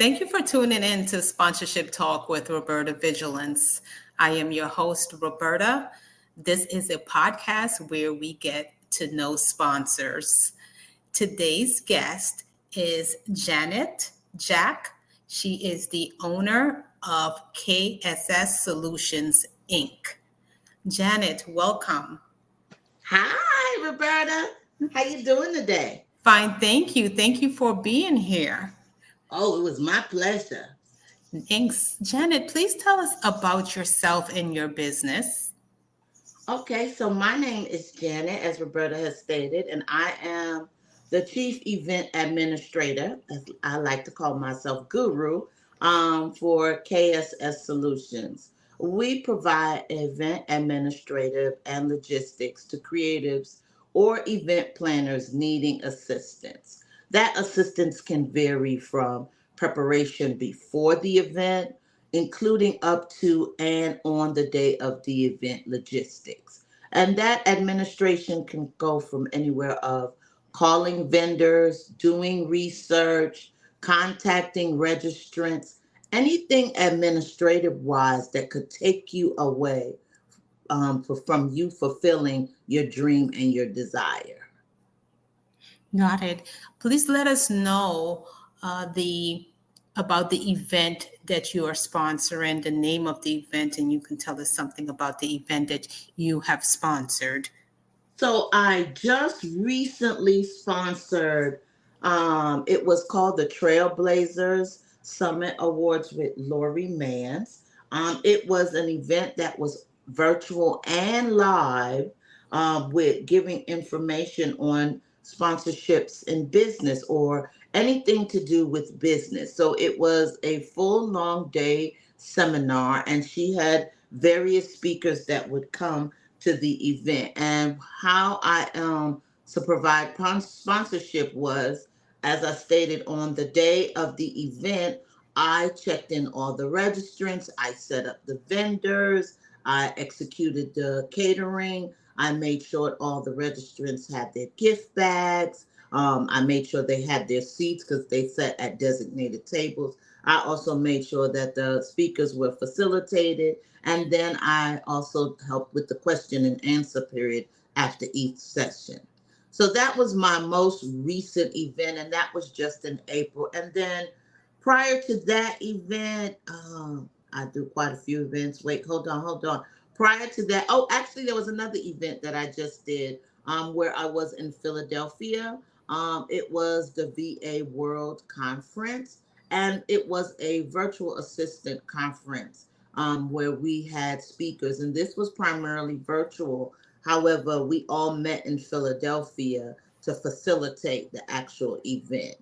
Thank you for tuning in to Sponsorship Talk with Roberta Vigilance. I am your host, Roberta. This is a podcast where we get to know sponsors. Today's guest is Janet Jack. She is the owner of KSS Solutions, Inc. Janet, welcome. Hi, Roberta. How you doing today? Fine, thank you. Thank you for being here. Oh, it was my pleasure. Thanks. Janet, please tell us about yourself and your business. Okay, so my name is Janet, as Roberta has stated, and I am the Chief Event Administrator, as I like to call myself Guru, for KSS Solutions. We provide event administrative and logistics to creatives or event planners needing assistance. That assistance can vary from preparation before the event, including up to and on the day of the event logistics. And that administration can go from anywhere of calling vendors, doing research, contacting registrants, anything administrative wise that could take you away from you fulfilling your dream and your desire. Got it. Please let us know the about the event that you are sponsoring, the name of the event, and you can tell us something about the event that you have sponsored. So I just recently sponsored, it was called the Trailblazers Summit Awards with Lori Mans. It was an event that was virtual and live, with giving information on sponsorships in business or anything to do with business. So it was a full long day seminar, and she had various speakers that would come to the event. And how I to provide sponsorship was, as I stated, on the day of the event, I checked in all the registrants, I set up the vendors, I executed the catering, I made sure all the registrants had their gift bags. I made sure they had their seats because they sat at designated tables. I also made sure that the speakers were facilitated, and then I also helped with the question and answer period after each session. So that was my most recent event, and that was just in April. And then prior to that event, I do quite a few events. Wait, hold on. Prior to that, oh, actually, there was another event that I just did, where I was in Philadelphia. It was the VA World Conference, and it was a virtual assistant conference, where we had speakers, and this was primarily virtual. However, we all met in Philadelphia to facilitate the actual event.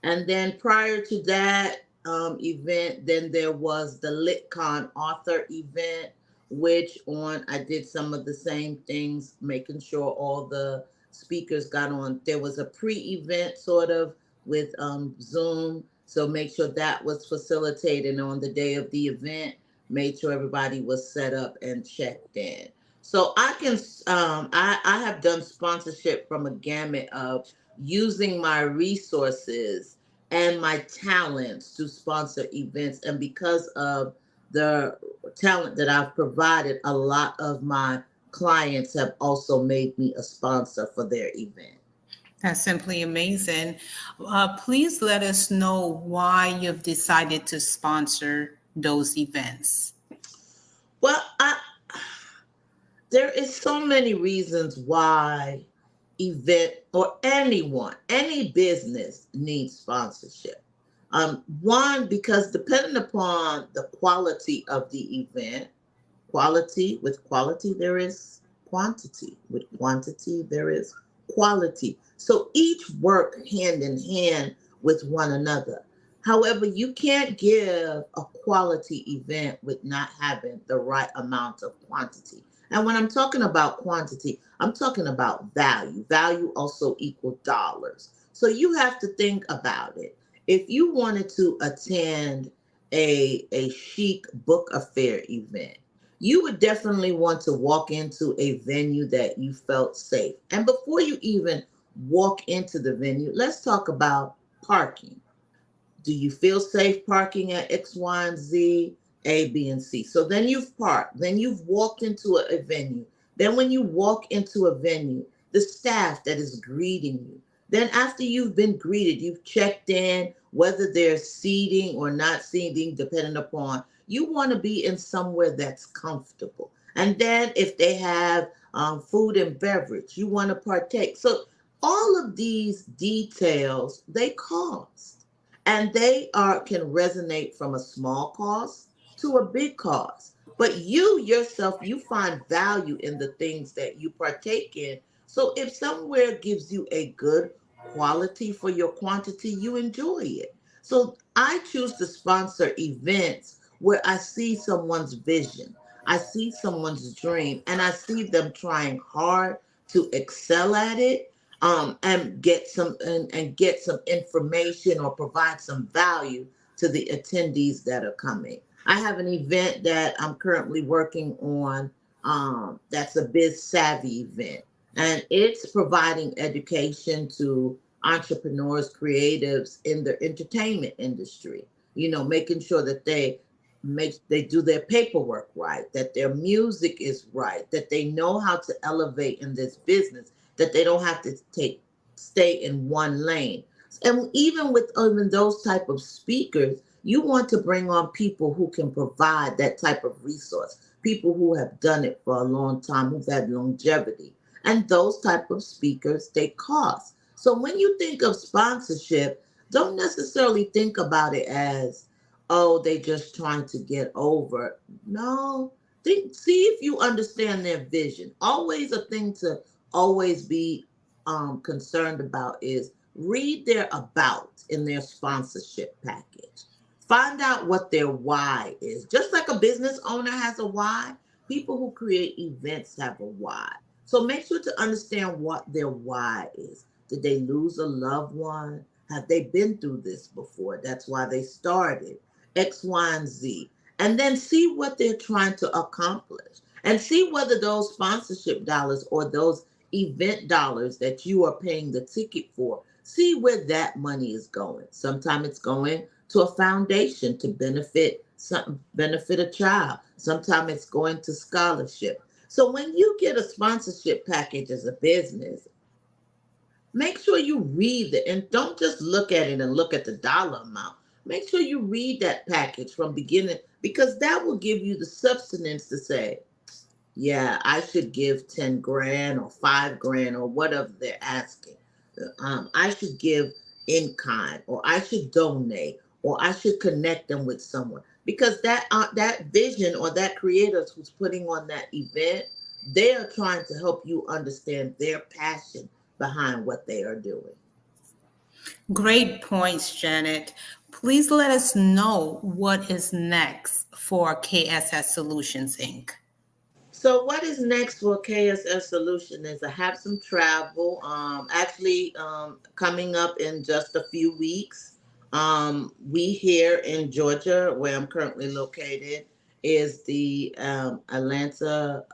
And then prior to that event, then there was the LitCon author event, which on I did some of the same things, making sure all the speakers got on. There was a pre-event sort of with Zoom, so make sure that was facilitated on the day of the event. Made sure everybody was set up and checked in. So I can, I have done sponsorship from a gamut of using my resources and my talents to sponsor events. And because of the talent that I've provided, a lot of my clients have also made me a sponsor for their event. That's simply amazing. Please let us know why you've decided to sponsor those events. Well, there is so many reasons why event or any business needs sponsorship. One, because depending upon the quality of the event, quality there is quantity. With quantity there is quality. So each work hand in hand with one another. However, you can't give a quality event with not having the right amount of quantity. And when I'm talking about quantity, I'm talking about value. Value also equal dollars. So you have to think about it. If you wanted to attend a chic book affair event, you would definitely want to walk into a venue that you felt safe. And before you even walk into the venue, let's talk about parking. Do you feel safe parking at X, Y, and Z, A, B, and C? So then you've parked, then you've walked into a venue. Then when you walk into a venue, the staff that is greeting you. Then after you've been greeted, you've checked in, whether there's seating or not seating, depending upon, you want to be in somewhere that's comfortable. And then if they have food and beverage, you want to partake. So all of these details, they cost, and they are can resonate from a small cost to a big cost. But you yourself, you find value in the things that you partake in. So if somewhere gives you a good quality for your quantity, you enjoy it. So I choose to sponsor events where I see someone's vision, I see someone's dream, and I see them trying hard to excel at it, and get some information or provide some value to the attendees that are coming. I have an event that I'm currently working on. That's a biz savvy event, and it's providing education to entrepreneurs, creatives in the entertainment industry. You know, making sure that they do their paperwork right, that their music is right, that they know how to elevate in this business, that they don't have to take stay in one lane. And even with even those type of speakers, you want to bring on people who can provide that type of resource, people who have done it for a long time, who've had longevity. And those type of speakers, they cost. So when you think of sponsorship, don't necessarily think about it as, oh, they just trying to get over. No, see if you understand their vision. Always a thing to always be concerned about is read their about in their sponsorship package. Find out what their why is. Just like a business owner has a why, people who create events have a why. So make sure to understand what their why is. Did they lose a loved one? Have they been through this before? That's why they started. X, Y, and Z. And then see what they're trying to accomplish. And see whether those sponsorship dollars or those event dollars that you are paying the ticket for, see where that money is going. Sometimes it's going to a foundation to benefit a child. Sometimes it's going to scholarship. So when you get a sponsorship package as a business, make sure you read it and don't just look at it and look at the dollar amount. Make sure you read that package from beginning, because that will give you the substance to say, yeah, I should give 10 grand or 5 grand or whatever they're asking. I should give in kind, or I should donate, or I should connect them with someone, because that vision or that creator who's putting on that event, they are trying to help you understand their passion behind what they are doing. Great points, Janet. Please let us know what is next for KSS Solutions Inc. So what is next for KSS Solution is I have some travel. Actually, coming up in just a few weeks. We here in Georgia, where I'm currently located, is the Atlanta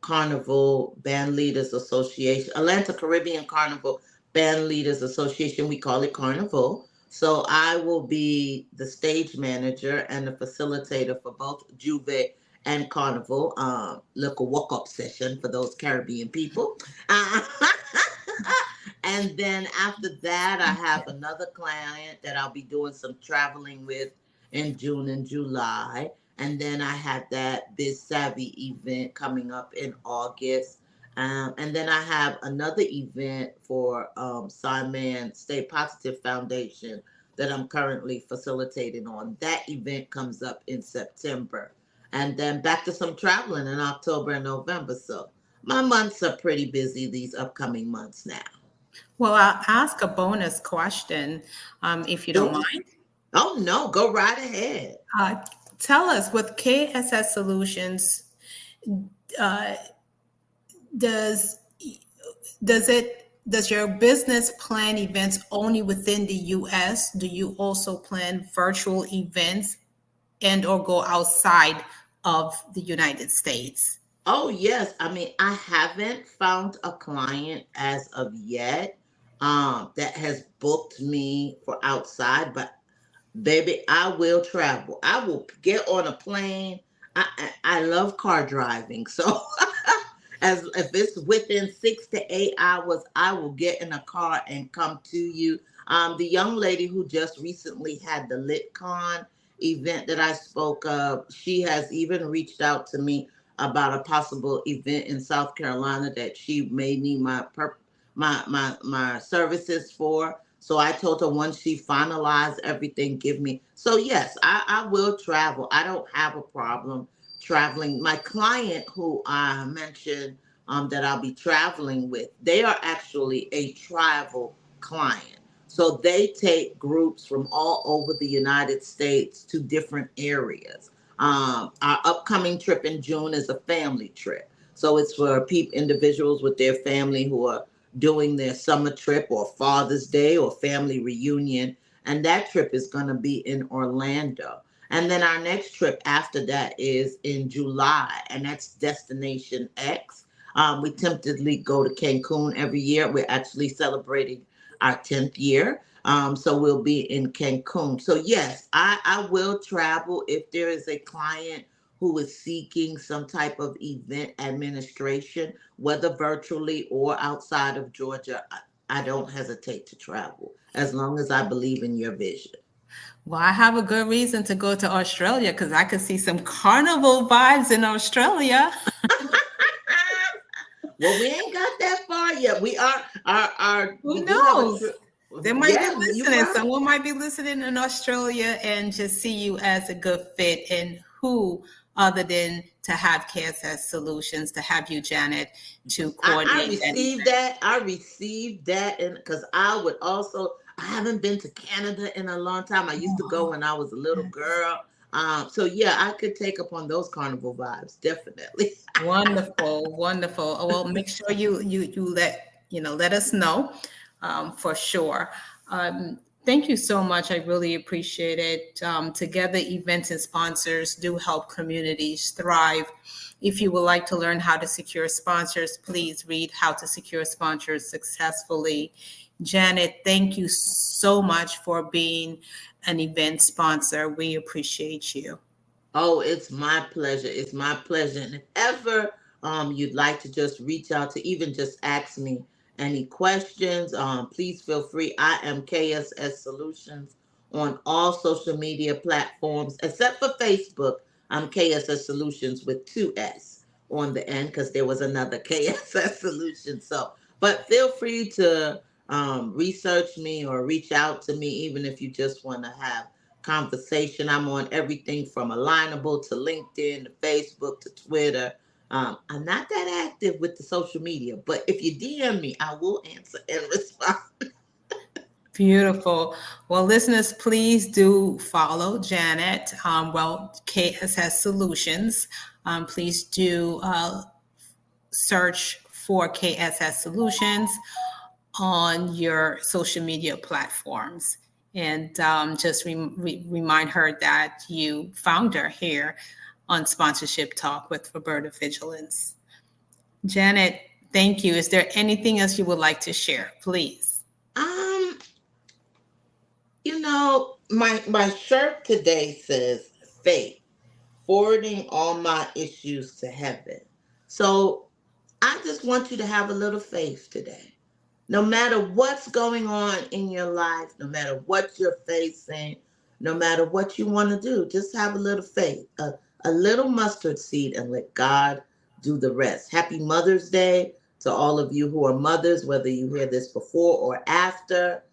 Carnival Band Leaders Association, Atlanta Caribbean Carnival Band Leaders Association. We call it Carnival. So I will be the stage manager and the facilitator for both Juve and Carnival, little walk up session for those Caribbean people. Uh, and then after that, I have another client that I'll be doing some traveling with in June and July. And then I have that Biz Savvy event coming up in August. And then I have another event for Simon Stay Positive Foundation that I'm currently facilitating on. That event comes up in September, and then back to some traveling in October and November. So my months are pretty busy these upcoming months now. Well, I'll ask a bonus question, if you don't Sure. mind. Oh no, go right ahead. Uh, Tell us, with KSS Solutions, uh, does does your business plan events only within the US? Do you also plan virtual events and or go outside of the United States? Oh yes, I mean I haven't found a client as of yet. that has booked me for outside, but baby, I will travel. I will get on a plane. I love car driving, so as if it's within 6 to 8 hours, I will get in a car and come to you. The young lady who just recently had the LitCon event that I spoke of, she has even reached out to me about a possible event in South Carolina that she may need my services for. So I told her once she finalized everything, give me. So yes, I will travel. I don't have a problem traveling. My client who I mentioned that I'll be traveling with, they are actually a travel client. So they take groups from all over the United States to different areas. Our upcoming trip in June is a family trip. So it's for individuals with their family who are doing their summer trip or Father's Day or family reunion. And that trip is going to be in Orlando. And then our next trip after that is in July, and that's Destination X. We tentatively go to Cancun every year. We're actually celebrating our 10th year. So we'll be in Cancun. So, yes, I will travel if there is a client who is seeking some type of event administration, whether virtually or outside of Georgia. I don't hesitate to travel as long as I believe in your vision. Well, I have a good reason to go to Australia because I could see some carnival vibes in Australia. Well, we ain't got that far yet. We are our Who we do have a knows? trip. They might be Yeah, you're listening. right. Someone might be listening in Australia and just see you as a good fit. And who, other than to have KSS Solutions, to have you, Janet, to I coordinate that received event? that. I received that, and because I would also, I haven't been to Canada in a long time. I used to go when I was a little girl. So yeah, I could take up on those carnival vibes, definitely. Wonderful, wonderful. Oh, well, make sure you let us know for sure. Thank you so much. I really appreciate it. Together, events and sponsors do help communities thrive. If you would like to learn how to secure sponsors, please read How to Secure Sponsors Successfully. Janet, thank you so much for being an event sponsor. We appreciate you. Oh, it's my pleasure. It's my pleasure. And if ever you'd like to just reach out to even just ask me any questions, please feel free. I am KSS Solutions on all social media platforms except for Facebook. I'm KSS Solutions with two S on the end because there was another KSS Solution. So, but feel free to research me or reach out to me, even if you just want to have conversation. I'm on everything from Alignable to LinkedIn to Facebook to Twitter. I'm not that active with the social media, but if you DM me, I will answer and respond. Beautiful. Well, listeners, please do follow Janet. KSS Solutions. Please do search for KSS Solutions on your social media platforms. And just remind her that you found her here on Sponsorship Talk with Roberta Vigilance. Janet, thank you. Is there anything else you would like to share, please? Um, my shirt today says faith, forwarding all my issues to heaven. So I just want you to have a little faith today. No matter what's going on in your life, no matter what you're facing, no matter what you want to do, just have a little faith, a little mustard seed, and let God do the rest. Happy Mother's Day to all of you who are mothers, whether you hear this before or after.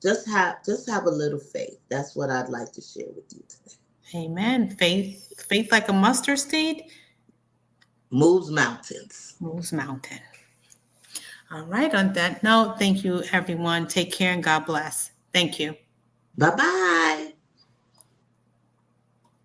Just have a little faith. That's what I'd like to share with you today. Amen. Faith like a mustard seed Moves mountains. moves mountain. All right. On that note, thank you, everyone. Take care and God bless. Thank you. Bye bye.